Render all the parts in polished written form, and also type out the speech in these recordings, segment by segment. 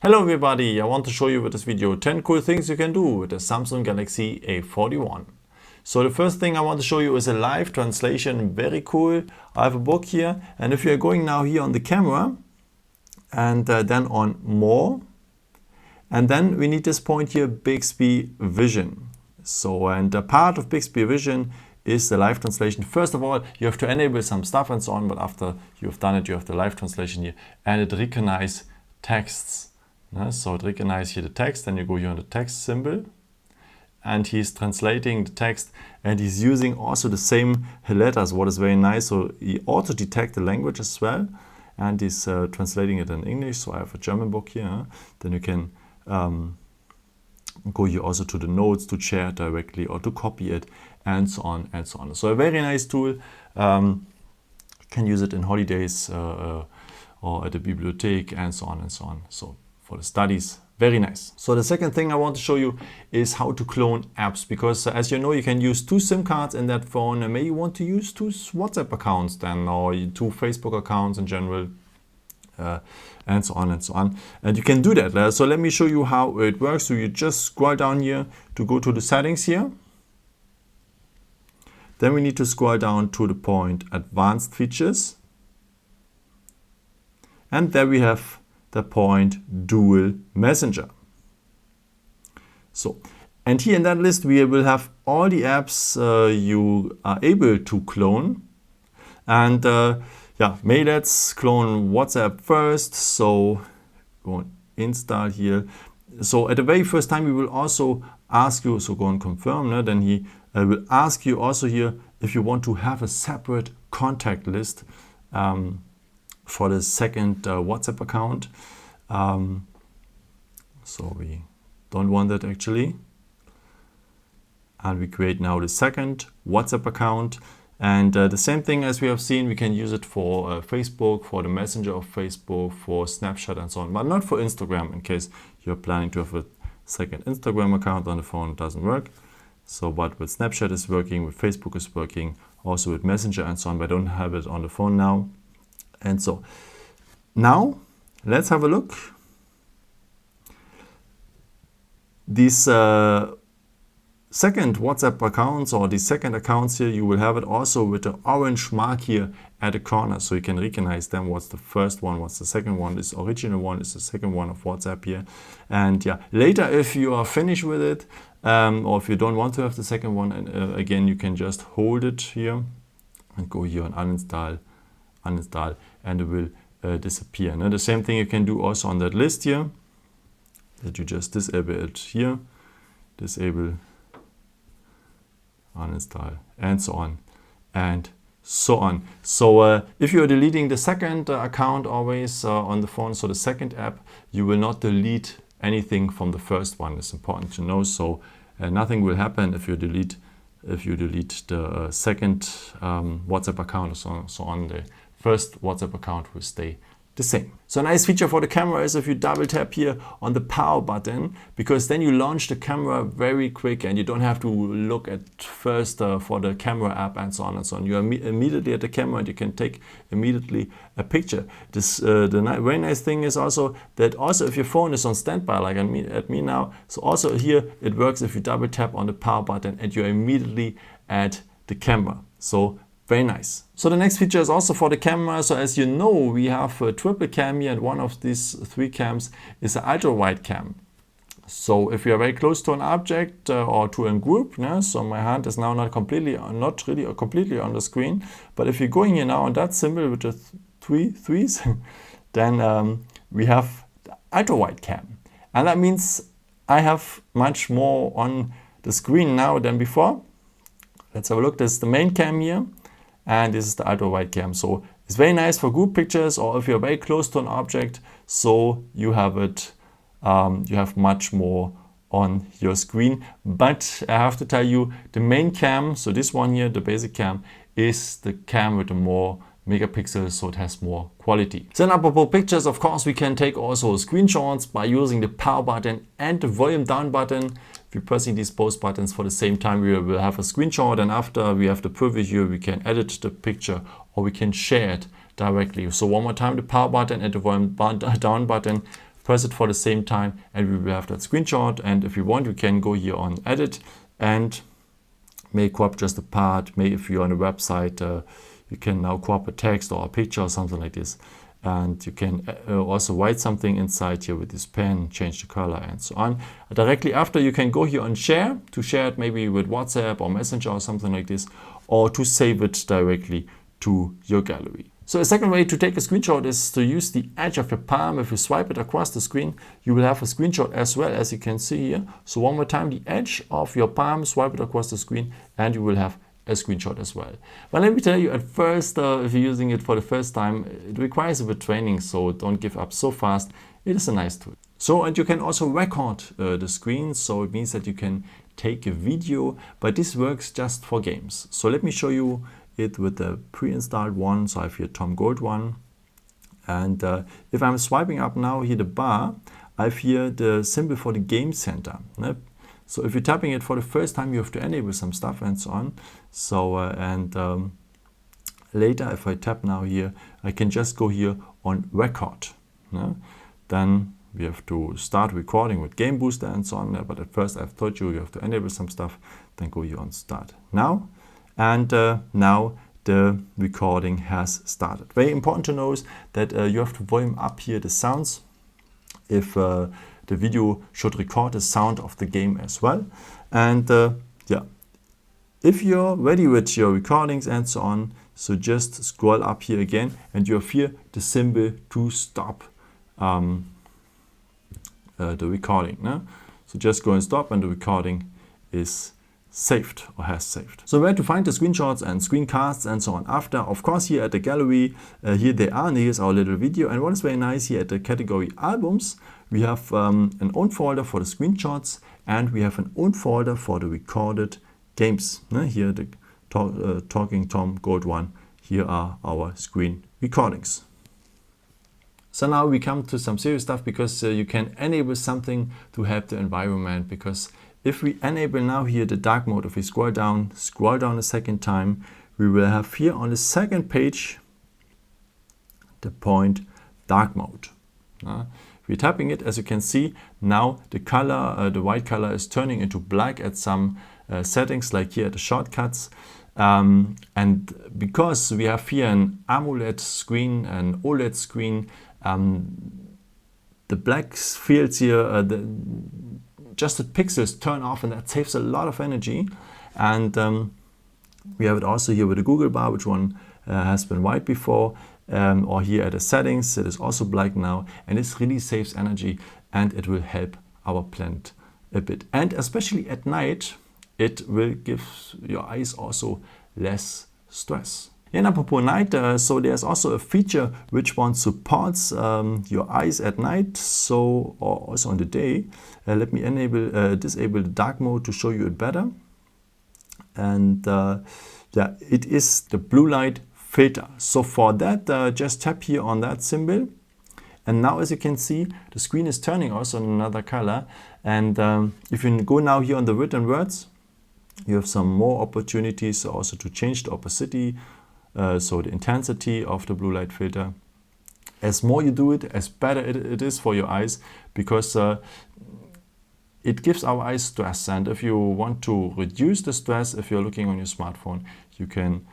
Hello everybody, I want to show you with this video 10 cool things you can do with the Samsung Galaxy A41. So the first thing I want to show you is a live translation, very cool. I have a book here, and if you're going now here on the camera and then on more, and then we need this point here, Bixby Vision. So, and a part of Bixby Vision is the live translation. First of all, you have to enable some stuff and so on, but after you've done it, you have the live translation here, and it recognizes texts. So it recognizes here the text, and you go here on the text symbol, and he's translating the text, and he's using also the same letters, what is very nice. So he auto detects the language as well, and he's translating it in English. So I have a German book here. Then you can go here also to the notes to share it directly or to copy it, and so on and so on. So a very nice tool. You can use it in holidays or at the bibliothèque and so on and so on. So for the studies, very nice. So the second thing I want to show you is how to clone apps, because as you know, you can use 2 SIM cards in that phone, and maybe you want to use 2 WhatsApp accounts then, or 2 Facebook accounts in general, and so on and so on. And you can do that. So let me show you how it works. So you just scroll down here to go to the settings here. Then we need to scroll down to the point Advanced Features. And there we have the point Dual Messenger. So, and here in that list we will have all the apps you are able to clone. And let's clone WhatsApp first. So go and install here. So at the very first time we will also ask you, so go and confirm, then he will ask you also here if you want to have a separate contact list for the second WhatsApp account. So we don't want that actually. And we create now the second WhatsApp account. And the same thing as we have seen, we can use it for Facebook, for the Messenger of Facebook, for Snapchat and so on, but not for Instagram, in case you're planning to have a second Instagram account on the phone. It doesn't work. So, but with Snapchat is working, with Facebook is working, also with Messenger and so on, but I don't have it on the phone now. And so now let's have a look. These second WhatsApp accounts, or the second accounts here, you will have it also with the orange mark here at the corner, so you can recognize them. What's the first one, what's the second one, this original one is the second one of WhatsApp here. And yeah, later if you are finished with it, or if you don't want to have the second one, again you can just hold it here and go here and uninstall, and it will disappear. Now, the same thing you can do also on that list here, that you just disable it here, disable, uninstall, and so on and so on. So if you are deleting the second account always on the phone, so the second app, you will not delete anything from the first one. It's important to know. So nothing will happen if you delete the second WhatsApp account, so on. The first WhatsApp account will stay the same. So a nice feature for the camera is if you double tap here on the power button, because then you launch the camera very quick and you don't have to look at first for the camera app and so on and so on. You are immediately at the camera and you can take immediately a picture. This very nice thing is also that also if your phone is on standby, like at me now, so also here it works if you double tap on the power button and you're immediately at the camera. So very nice. So the next feature is also for the camera. So as you know, we have a triple cam here, and one of these 3 cams is an ultra wide cam. So if you are very close to an object or to a group, so my hand is now not really completely on the screen, but if you're going here now on that symbol with the 3 threes, then we have the ultra wide cam, and that means I have much more on the screen now than before. Let's have a look. This is the main cam here, and this is the ultra wide cam. So it's very nice for group pictures, or if you're very close to an object, so you have it, you have much more on your screen. But I have to tell you, the main cam, so this one here, the basic cam, is the cam with the more megapixels, so it has more quality. So in apropos pictures, of course, we can take also screenshots by using the power button and the volume down button. If you're pressing these both buttons for the same time, we will have a screenshot, and after we have the preview here, we can edit the picture or we can share it directly. So one more time, the power button and the volume down button press it for the same time, and we will have that screenshot. And if you want, you can go here on edit and may crop just a part. May, if you're on a website, you can now crop a text or a picture or something like this. And you can also write something inside here with this pen, change the color and so on. Directly after, you can go here on share, to share it maybe with WhatsApp or Messenger or something like this, or to save it directly to your gallery. So a second way to take a screenshot is to use the edge of your palm. If you swipe it across the screen, you will have a screenshot as well, as you can see here. So one more time, the edge of your palm, swipe it across the screen, and you will have a screenshot as well. But let me tell you, at first, if you're using it for the first time, it requires a bit of training, so don't give up so fast. It is a nice tool. So, and you can also record the screen, so it means that you can take a video, but this works just for games. So let me show you it with the pre-installed one. So I have here Tom Gold one, and if I'm swiping up now here the bar, I have here the symbol for the game center. So if you're tapping it for the first time, you have to enable some stuff and so on. So later, if I tap now here, I can just go here on record. Then we have to start recording with Game Booster and so on. But at first, I've told you have to enable some stuff. Then go here on start now. And now the recording has started. Very important to know is that you have to volume up here the sounds if the video should record the sound of the game as well. And yeah, if you're ready with your recordings and so on, so just scroll up here again, and you have here the symbol to stop the recording. So just go and stop, and the recording is saved or has saved. So where to find the screenshots and screencasts and so on after? Of course, here at the gallery, here they are, and here's our little video. And what is very nice here at the category albums, we have an own folder for the screenshots, and we have an own folder for the recorded games. Here the Talking Tom Gold one, here are our screen recordings. So now we come to some serious stuff, because you can enable something to help the environment. Because if we enable now here the dark mode, if we scroll down a second time, we will have here on the second page the point dark mode. We're tapping it, as you can see, now the color, the white color is turning into black at some settings, like here at the shortcuts. And because we have here an AMOLED screen, an OLED screen, the black fields here, just the pixels turn off, and that saves a lot of energy. And we have it also here with the Google bar, which one has been white before, or here at the settings, it is also black now, and this really saves energy, and it will help our planet a bit. And especially at night, it will give your eyes also less stress. And apropos night, so there's also a feature which one supports your eyes at night, so or also on the day. Let me disable the dark mode to show you it better. And yeah, it is the blue light filter. So for that, just tap here on that symbol. And now, as you can see, the screen is turning also in another color. And if you go now here on the written words, you have some more opportunities also to change the opacity, so the intensity of the blue light filter. As more you do it, as better it is for your eyes, because it gives our eyes stress. And if you want to reduce the stress, if you're looking on your smartphone, you can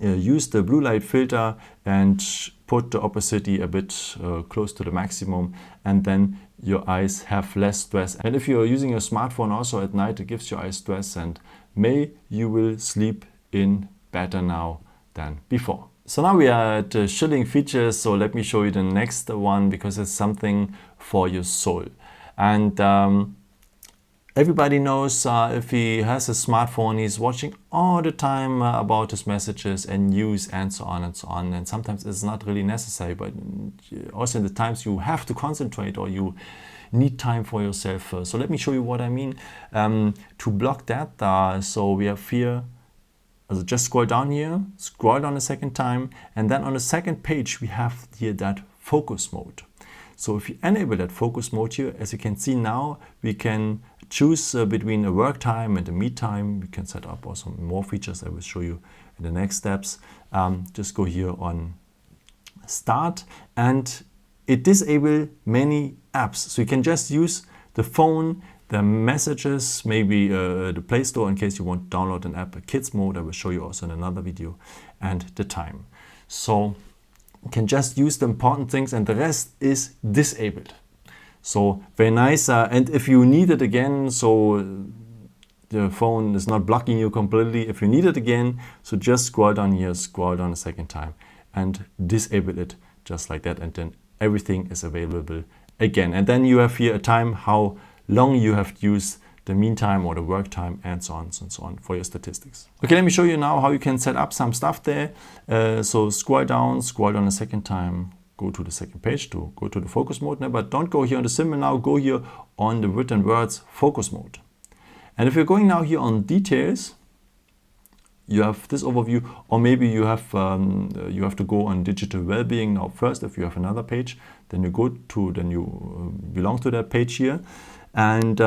use the blue light filter and put the opacity a bit close to the maximum, and then your eyes have less stress. And if you're using your smartphone also at night, it gives your eyes stress, and may you will sleep in better now than before. So now we are at shielding features, so let me show you the next one, because it's something for your soul. And everybody knows if he has a smartphone, he's watching all the time about his messages and news and so on and so on. And sometimes it's not really necessary, but also in the times you have to concentrate or you need time for yourself. So let me show you what I mean. To block that, so we have here, just scroll down here, scroll down a second time, and then on the second page we have here that focus mode. So if you enable that focus mode here, as you can see now, we can choose between a work time and a me time. We can set up also more features I will show you in the next steps. Just go here on start, and it disables many apps. So you can just use the phone, the messages, maybe the Play Store in case you want to download an app, a kids mode, I will show you also in another video, and the time. So you can just use the important things and the rest is disabled. So very nice. And if you need it again, so the phone is not blocking you completely. If you need it again, so just scroll down here, scroll down a second time and disable it just like that. And then everything is available again. And then you have here a time how long you have used the mean time or the work time and so on and so on for your statistics. Okay, let me show you now how you can set up some stuff there. So scroll down a second time, go to the second page to go to the focus mode now, but don't go here on the symbol now, go here on the written words focus mode. And if you're going now here on details, you have this overview, or maybe you have to go on digital well-being now first. If you have another page, then you go to, then you belong to that page here. And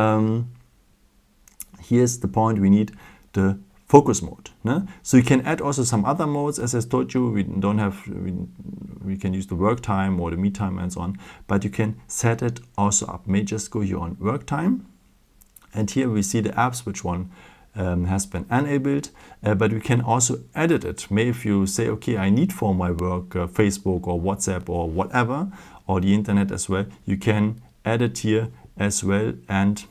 here's the point, we need the focus mode. Ne? So you can add also some other modes, as I told you, we can use the work time or the me time and so on, but you can set it also up. May just go here on work time, and here we see the apps, which one has been enabled, but we can also edit it. May if you say, okay, I need for my work Facebook or WhatsApp or whatever, or the internet as well, you can edit here as well. And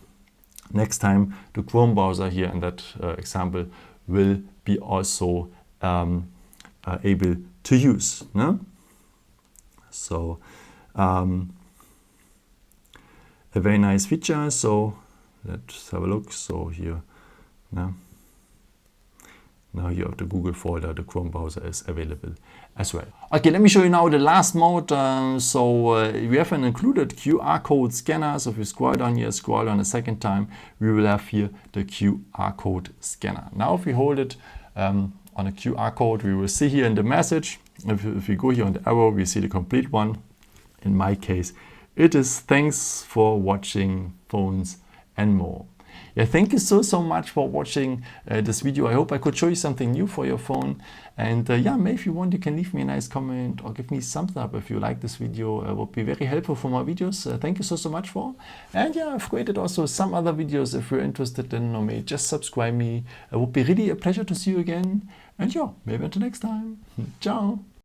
next time the Chrome browser here in that example will be also able to use. No? So a very nice feature. So let's have a look. So here, now here of the Google folder, the Chrome browser is available as well. Okay, let me show you now the last mode. We have an included QR code scanner. So if you scroll down here, scroll down a second time, we will have here the QR code scanner. Now if we hold it on a QR code, we will see here in the message, if we go here on the arrow, we see the complete one. In my case, it is thanks for watching Phones and More. Yeah, thank you so much for watching this video. I hope I could show you something new for your phone. And yeah, maybe if you want, you can leave me a nice comment or give me thumbs up if you like this video. It would be very helpful for my videos. Thank you so much for. And yeah, I've created also some other videos if you're interested in, or maybe just subscribe me. It would be really a pleasure to see you again. And yeah, maybe until next time. Ciao.